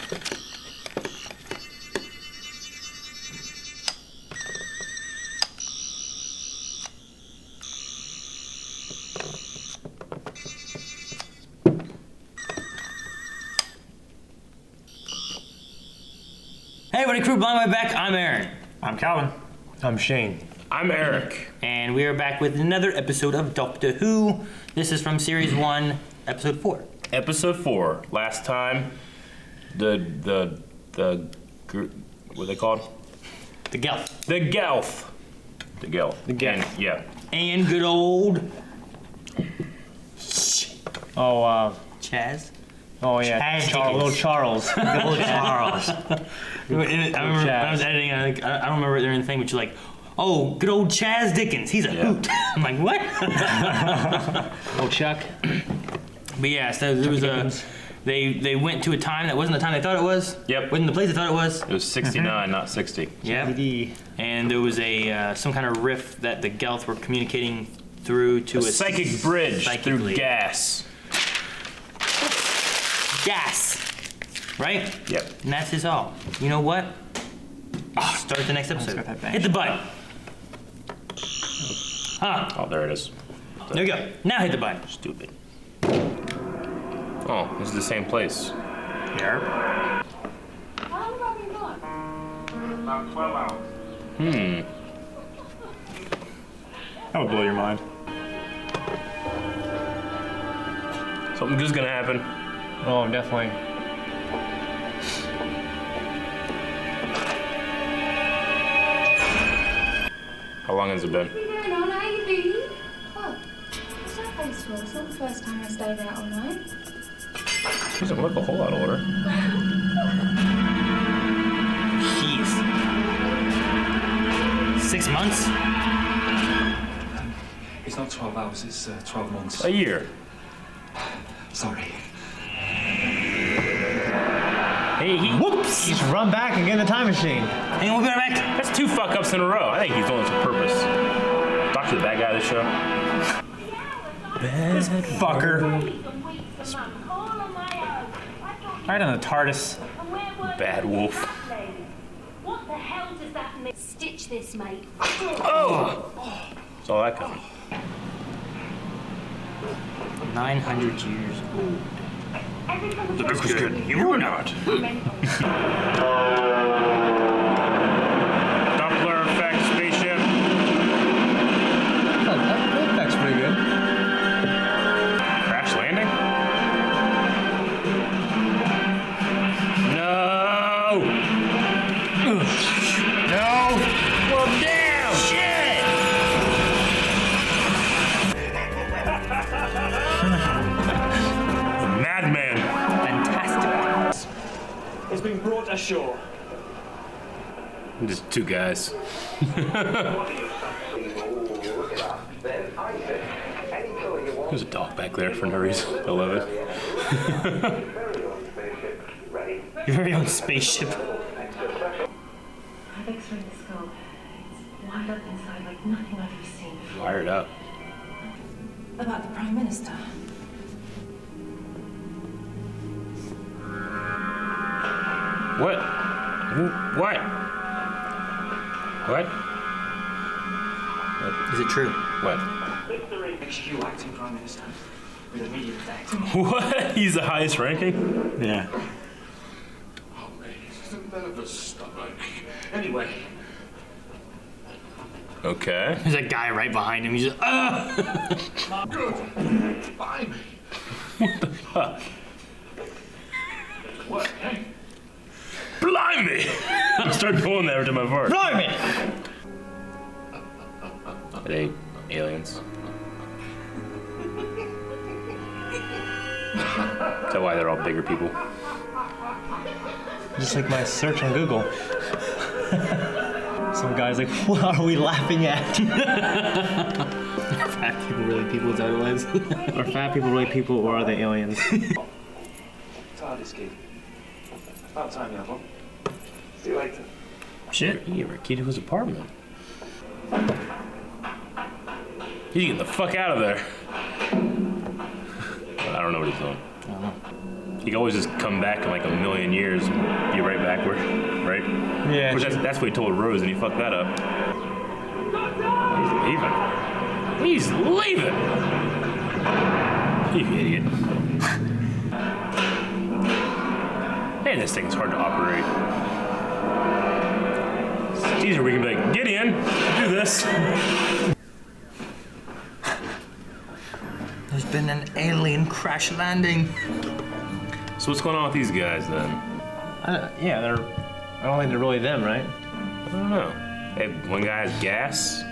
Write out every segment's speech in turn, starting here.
Hey everybody, crew, blind way back. I'm Aaron. I'm Calvin. I'm Shane. I'm Eric. And we are back with another episode of Doctor Who. This is from Series 1, Episode 4. Episode 4. Last time, the what are they called? The Gelf. The Gelf. The Gelf. The Gelf. And, yeah. And good old... Chaz. Chaz. Oh yeah, little Charles. Good old Charles. I remember when I was editing, I don't remember there anything, but you're like, oh, good old Chaz Dickens. He's a hoot. I'm like, what? Old Chuck. But yeah, so there was they went to a time that wasn't the time they thought it was. Yep. Wasn't the place they thought it was. It was 69, not 60. Yeah. And there was a some kind of rift that the Gelth were communicating through to a psychic bridge through gas. Gas. Right? Yep. And that's his all. You know what? Start the next episode. Hit the button. Huh. Oh, there it is. There you go. Now hit the button. Stupid. Oh, this is the same place. Yep. How long have you gone? About 12 hours. That would blow your mind. Something good's gonna happen. Oh, definitely. How long has it been? What's going on? How you been? Oh, what's that place for? It's not the first time I stayed out all night. Doesn't look a whole lot older. Jeez. 6 months? It's not 12 hours, it's 12 months. A year. Sorry. Hey, whoops! He's run back and get in the time machine. Hang on, we'll be right back. That's 2 fuck-ups in a row. I think he's doing this on purpose. Doctor the bad guy of the show. This fucker. Right on the TARDIS. Bad wolf. What the hell does that mean? Stitch this, mate. Oh! Saw that coming. 900 years old. The book was good. You were not. Doppler effect spaceship. Oh, that's pretty good. Crash landing? No! No! Well, damn! Shit! Madman. Fantastic. It's been brought ashore. Just 2 guys. There's a dog back there for no reason. I love it. Your very own spaceship. I've x-rayed the skull. It's wired up inside like nothing I've ever seen before. Wired up. About the Prime Minister. What? What? What? Is it true? What? Makes you acting Prime Minister with immediate effect. What? He's the highest ranking? Yeah. Oh, man, he's a nervous stomach. Anyway. Okay. There's a guy right behind him. He's just, Good. Blimey. What the fuck? What, hey? Blimey! I start going there to my fart. Blimey! Are they aliens? Is that why they're all bigger people? Just like my search on Google. Some guy's like, what are we laughing at? Fat people, really people, is that what it was? Are fat people really people or are they aliens? TARDIS kid. About time you have one. See you later. Shit, he ever kid to his apartment. He's getting the fuck out of there. I don't know what he's doing. he can always just come back in like a million years and be right backward, right? Yeah. Which that's what he told Rose, and he fucked that up. He's leaving. He's leaving. You idiot. Man, this thing's hard to operate. It's easier we can be like, Gideon, do this. There's been an alien crash landing. So what's going on with these guys then? Yeah, I don't think they're really them, right? I don't know. Hey, one guy has gas.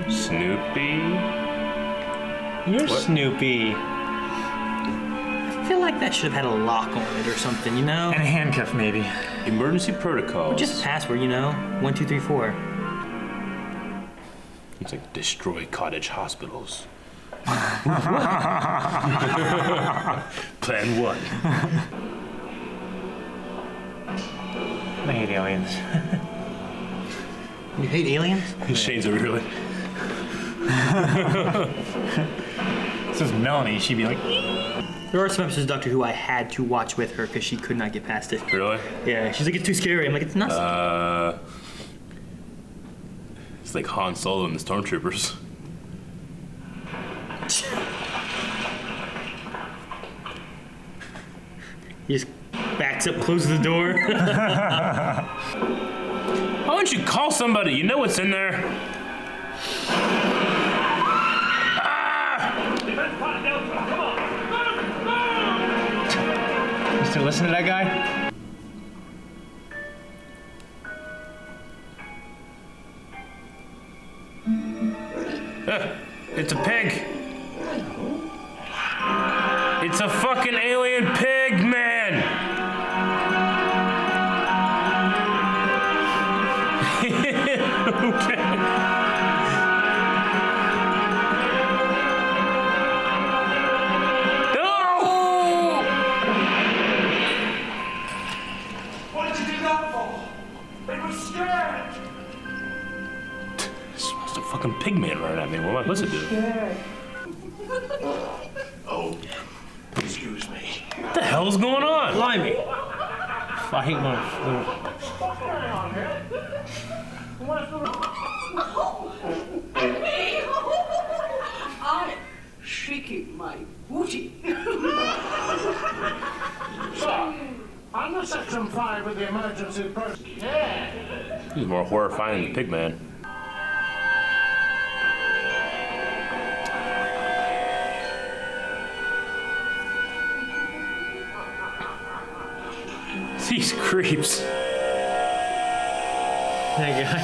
Snoopy. You're What? Snoopy. I feel like that should have had a lock on it or something, you know? And a handcuff, maybe. Emergency protocols. Just a password, you know? 1, 2, 3, 4. It's like destroy cottage hospitals. Plan 1. I hate aliens. You hate aliens? Shane's over here like, This is Melanie. She'd be like, There are some episodes of Doctor Who I had to watch with her because she could not get past it. really? Yeah, she's like, it's too scary. I'm like, it's not. It's like Han Solo and the Stormtroopers. He just backs up, closes the door. Why don't you call somebody? You know what's in there. you still listen to that guy? It's a pig. It's a fucking alien pig, man. Okay. No! What did you do that for? They were scared. It's a fucking pig man running at me. What am I supposed to do? Oh, excuse me. What the hell's going on? Blimey. I hate when I'm shaking my booty. Sir, I'm the Section 5 with the emergency process. Yeah. He's more horrifying than the pig man. These creeps. that guy.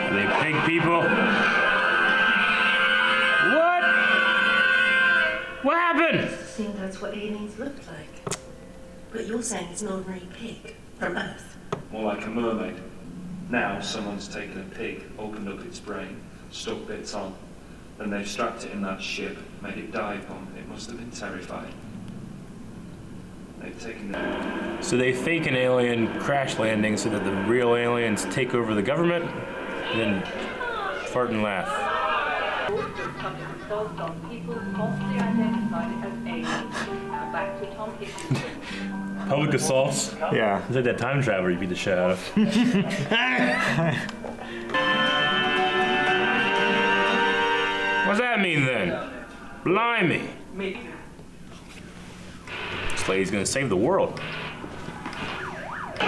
Are they pig people? What? What happened? It seems that's what aliens look like. But you're saying it's an ordinary pig from Earth. More like a mermaid. Now someone's taken a pig, opened up its brain, stuck bits on, then they've strapped it in that ship, made it dive bomb. It must have been terrifying. They've taken the... So they fake an alien crash landing so that the real aliens take over the government, and then fart and laugh. Public assaults? Yeah. It's like that time traveler you beat the shit out of. What's that mean then? Blimey. This lady's gonna save the world. He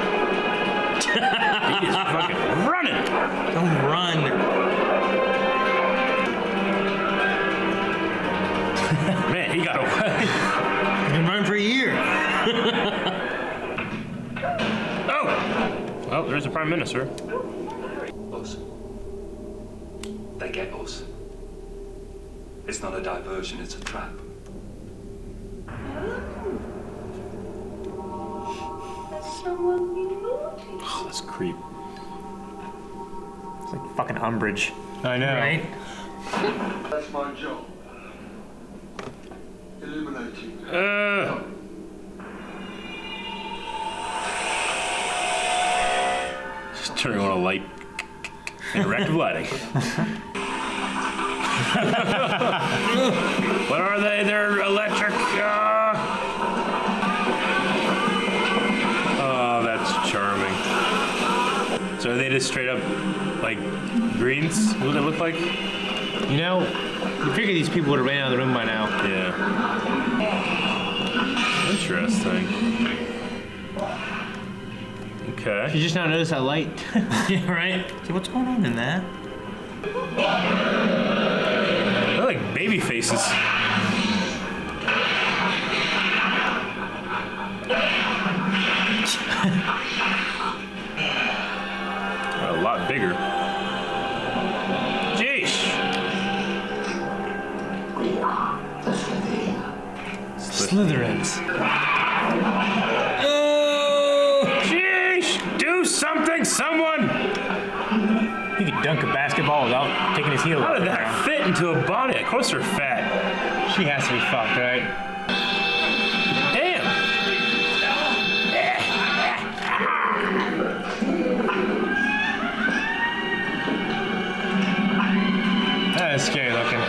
is fucking running. Don't run. Man, he got away. I've been running for a year. Oh! Well, there's the Prime Minister. Us. They get us. It's not a diversion, it's a trap. Someone be naughty. Oh, that's creep. It's like fucking Umbridge. I know. Right? That's my job. Illuminating. Just turning on a light. Interactive lighting. What are they? They're electric. Oh, that's charming. So are they just straight up like greens? What do they look like? You know, you figure these people would have ran out of the room by now. Yeah. Interesting. Okay. You just now notice that light. Yeah, right? So what's going on in that? They're like baby faces. A lot bigger. Jeez. Slytherins. Jeez. Do something, someone. He could dunk a basketball without taking his heel How off did the that ground. fit into a body? Of course they're fat. She has to be fucked, right? Damn. That is scary looking.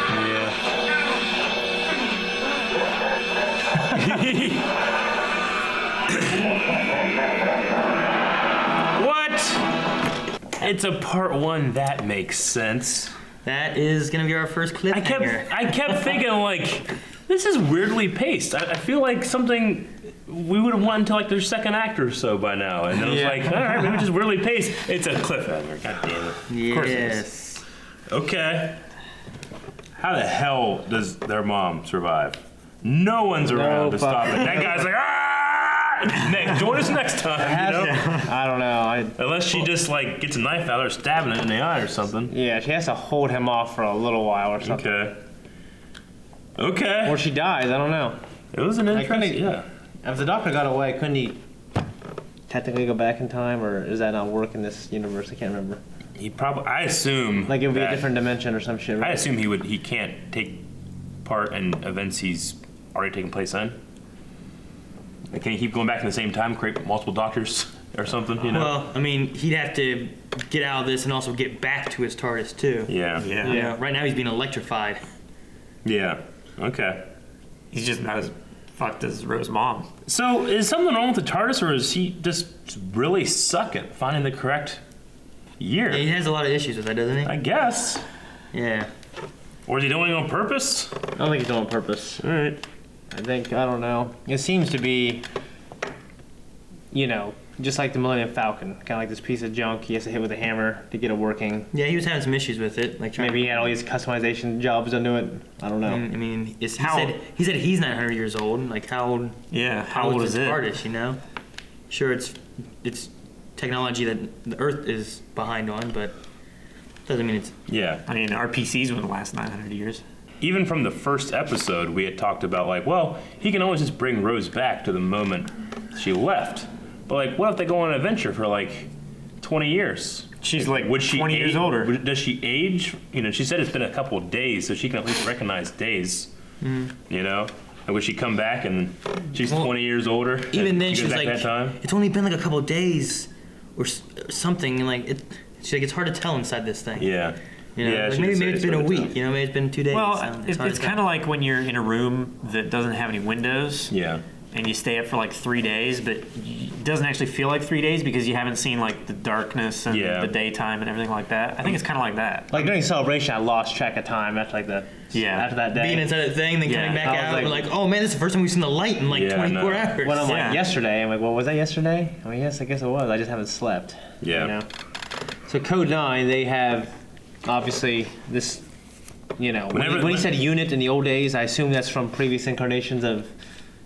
What? It's a part one. That makes sense. That is gonna be our first cliffhanger. I kept thinking like, this is weirdly paced. I feel like something we would have won until like their second act or so by now, and then it was like, all right, maybe just weirdly paced. It's a cliffhanger. God damn it. Yes. Of course it is. Okay. How the hell does their mom survive? No one's around to stop it. That guy's like, ah! Nick, join us next time. You know? I don't know. Unless she just like gets a knife out or stabbing it in the eye or something. Yeah, she has to hold him off for a little while or something. Okay. Okay. Or she dies, I don't know. It was an interesting, yeah. If the doctor got away, couldn't he technically go back in time, or does that not work in this universe? I can't remember. He probably, I assume. Like it would be a that- different dimension or some shit, right? I assume he can't take part in events he's already taken place in. Like, can he keep going back in the same time, create multiple doctors or something, you know? Well, I mean, he'd have to get out of this and also get back to his TARDIS too. Yeah. You know, right now he's being electrified. Yeah. Okay. He's just not as fucked as Rose's mom. So, is something wrong with the TARDIS, or is he just really suck at finding the correct year? Yeah, he has a lot of issues with that, doesn't he? I guess. Yeah. Or is he doing it on purpose? I don't think he's doing it on purpose. All right. I don't know. It seems to be, you know, just like the Millennium Falcon. Kind of like this piece of junk he has to hit with a hammer to get it working. Yeah, he was having some issues with it. Like Maybe he had all these customization jobs to do it. I don't know. I mean, he said he's 900 years old. Like how old? Yeah, how old is his it? TARDIS, you know? Sure, it's technology that the Earth is behind on, but doesn't mean it's. Yeah. I mean, RPCs wouldn't last 900 years. Even from the first episode, we had talked about, like, well, he can always just bring Rose back to the moment she left. But, like, what if they go on an adventure for, like, 20 years? She's like Would she 20 years age- older. Does she age? You know, she said it's been a couple of days, so she can at least recognize days. You know? And would she come back and she's 20 years older? Even and then, she goes was back like, that time? it's only been like a couple of days or something, and like she's like, it's hard to tell inside this thing. Yeah. You know? Yeah, like she maybe did say it's been a hard to week. tell. You know, maybe it's been 2 days. Well, hard it's to kind of like when you're in a room that doesn't have any windows. Yeah. And you stay up for like 3 days, but it doesn't actually feel like 3 days because you haven't seen like the darkness and Yeah. the daytime and everything like that. I think it's kind of like that. Like during Celebration, I lost track of time after like after that day. being inside that thing, then Yeah. coming back I was out, like- and like, oh man, this is the first time we've seen the light in like Yeah, 24 no. hours. When I'm Yeah. like yesterday, I'm like, well, was that yesterday? Oh yes, I guess it was. I just haven't slept. Yeah. You know? So Code 9, they have obviously this. You know, when he said unit in the old days, I assume that's from previous incarnations of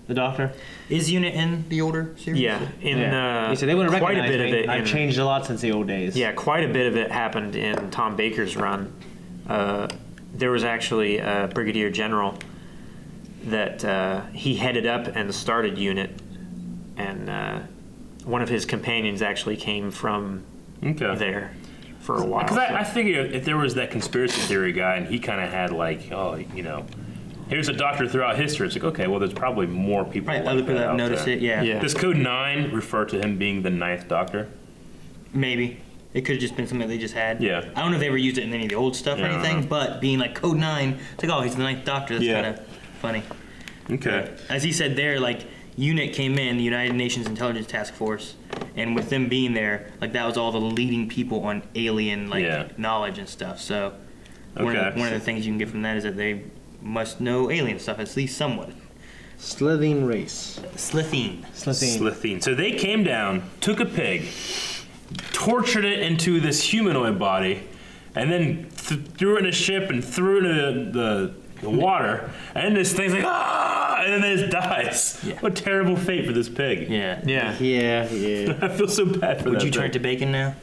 the Doctor. Is Unit in the older series? Yeah, in He said they wouldn't quite a recognize bit me. of it. I've changed a lot since the old days. Yeah, quite a bit of it happened in Tom Baker's run. There was actually a brigadier general that he headed up and started unit, and one of his companions actually came from there for a while. Because I figured if there was that conspiracy theory guy and he kind of had like, oh, you know, here's a doctor throughout history. It's like, okay, well, there's probably more people. Right, like other people that that out noticed there. it. Yeah. Yeah. Does Code 9 refer to him being the 9th Doctor? Maybe. It could have just been something they just had. Yeah. I don't know if they ever used it in any of the old stuff or anything, but being like Code 9, it's like, oh, he's the Ninth Doctor. That's kind of funny. Okay. As he said there, like, UNIT came in, the United Nations Intelligence Task Force, and with them being there, like, that was all the leading people on alien, like, knowledge and stuff. So one of the things you can get from that is that they must know alien stuff, at least somewhat. Slitheen race. Slitheen. So they came down, took a pig, tortured it into this humanoid body, and then threw it in a ship and threw it into the water, and this thing's like, ah, and then it just dies. Yeah. What a terrible fate for this pig. Yeah. I feel so bad for that. Would you turn it to bacon now?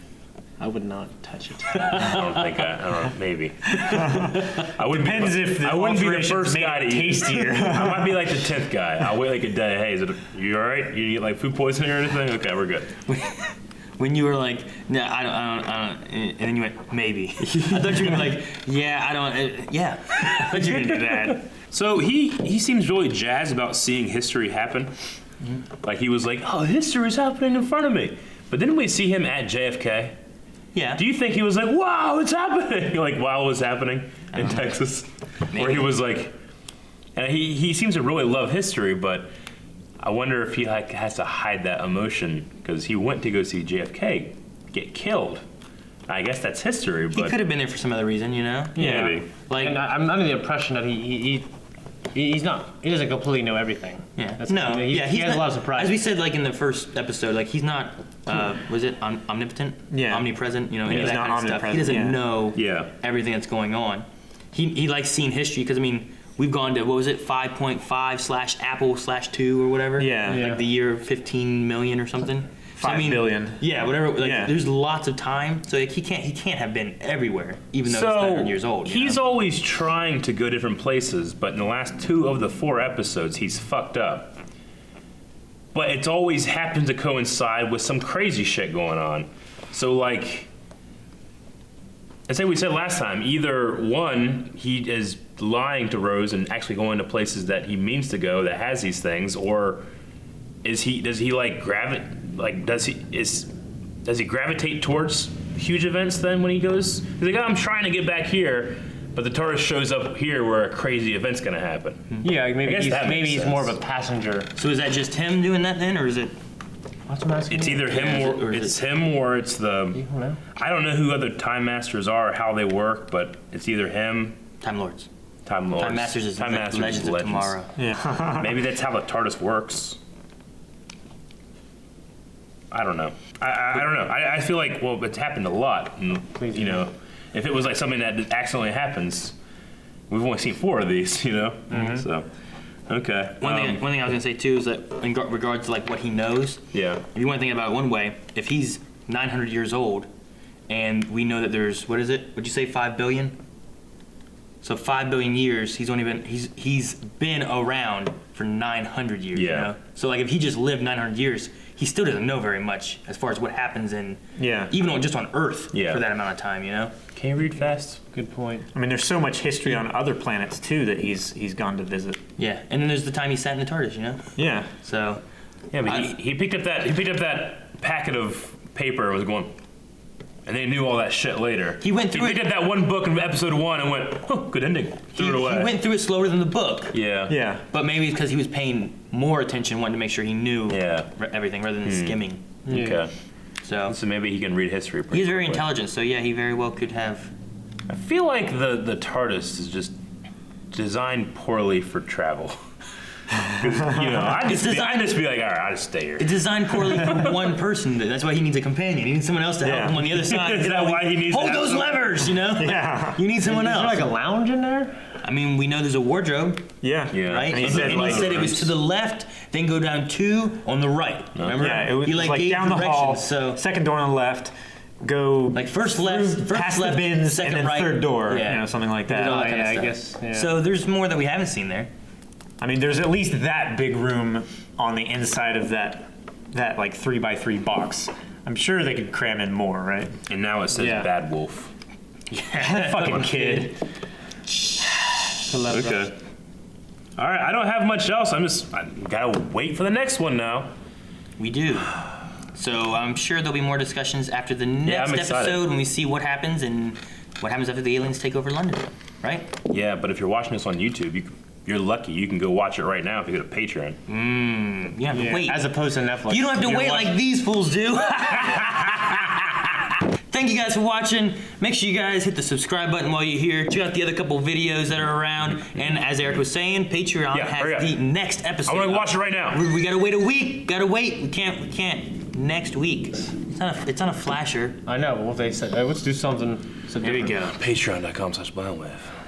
I would not touch it. I don't know, maybe. I wouldn't Depends be, if the I wouldn't be the alterations first made guy to it eat. tastier. I might be like the 10th guy. I'll wait like a day. Hey, you all right? You get like food poisoning or anything? Okay, we're good. When you were like, no, I don't, and then you went, maybe. I thought you were gonna be like, yeah, I don't, yeah. I thought you were gonna do that. So he seems really jazzed about seeing history happen. Mm-hmm. Like he was like, oh, history is happening in front of me. But then we see him at JFK. Yeah. Do you think he was like, wow, it's happening? Like while it was happening in Texas? Maybe. Where he was like, and he seems to really love history, but I wonder if he like has to hide that emotion because he went to go see JFK get killed. I guess that's history, but he could have been there for some other reason, you know? Yeah. Maybe. Like, and I'm under the impression that he's not. He doesn't completely know everything. Yeah. He has a lot of surprises. As we said, like in the first episode, like he's not. Was it omnipotent? Yeah. Omnipresent. You know, any of he's that not kind of stuff. He doesn't know everything that's going on. He likes seeing history because I mean we've gone to what was it 5.5/Apple/2 or whatever. Yeah. Like the year 15 million or something. 5 billion. Yeah, whatever. Like, there's lots of time, so like, he can't have been everywhere, even though he's 900 years old. He's always trying to go different places, but in the last 2 of the 4 episodes, he's fucked up. But it's always happened to coincide with some crazy shit going on. So like, I say we said last time, either one, he is lying to Rose and actually going to places that he means to go that has these things, or does he like does he gravitate towards huge events then when he goes? He's like, oh, I'm trying to get back here, but the TARDIS shows up here where a crazy event's gonna happen. Yeah, maybe he's more of a passenger. So is that just him doing that then, or is it? It's either him or it's the. I don't know who other Time Masters are, or how they work, but it's either him. Time Lords. Time Masters is Legends of Tomorrow. Yeah. Maybe that's how the TARDIS works. I don't know. I don't know. I feel like, well, it's happened a lot. And, you know, if it was like something that accidentally happens, we've only seen 4 of these, you know? Mm-hmm. So, okay. One thing I was going to say, too, is that in regards to, like, what he knows, if you want to think about it one way, if he's 900 years old, and we know that there's, what is it? Would you say 5 billion? So 5 billion years, he's been around for 900 years, you know? So, like, if he just lived 900 years, he still doesn't know very much as far as what happens in, even just on Earth for that amount of time, you know? Can you read fast? Good point. I mean, there's so much history on other planets too that he's gone to visit. Yeah, and then there's the time he sat in the TARDIS, you know? Yeah. So. Yeah, but he picked up that packet of paper and was going, and they knew all that shit later. He went through He picked up that one book in episode 1 and went, oh, good ending. Threw it away. He went through it slower than the book. Yeah. But maybe it's because he was paying more attention, wanting to make sure he knew everything rather than skimming. Okay. So maybe he can read history pretty He's very quickly. intelligent, so yeah, he very well could have. I feel like the TARDIS is just designed poorly for travel. You know, I'd just be like, all right, I'll just stay here. It's designed poorly for one person. That's why he needs a companion. He needs someone else to help him on the other side. Is that why he needs hold those levers? You know? Yeah. You need someone else. Is there like a lounge in there? I mean, we know there's a wardrobe. Yeah. Right? And he said it was to the left, then go down 2 on the right. Remember? Yeah, it was he like gave down the hall, so second door on the left, go like first left, past the bins, second and then right. third door, Yeah. you know, something like that. All that kind of stuff. I guess. Yeah. So there's more that we haven't seen there. I mean, there's at least that big room on the inside of that like 3x3 box. I'm sure they could cram in more, right? And now it says Bad Wolf. Yeah, fucking kid. Okay. All right, I don't have much else. I gotta wait for the next one now. We do. So I'm sure there'll be more discussions after the next I'm excited. episode when we see what happens and what happens after the aliens take over London, right? Yeah, but if you're watching this on YouTube, you're lucky. You can go watch it right now if you go to Patreon. You have to wait. As opposed to Netflix. You don't have to wait like these fools do. Thank you guys for watching. Make sure you guys hit the subscribe button while you're here. Check out the other couple videos that are around. And as Eric was saying, Patreon has the next episode. I want to watch it right now. We gotta wait a week. Gotta wait. We can't. Next week. It's on a flasher. I know. Well, they said, let's do something. Here we go. Patreon.com/blindwave.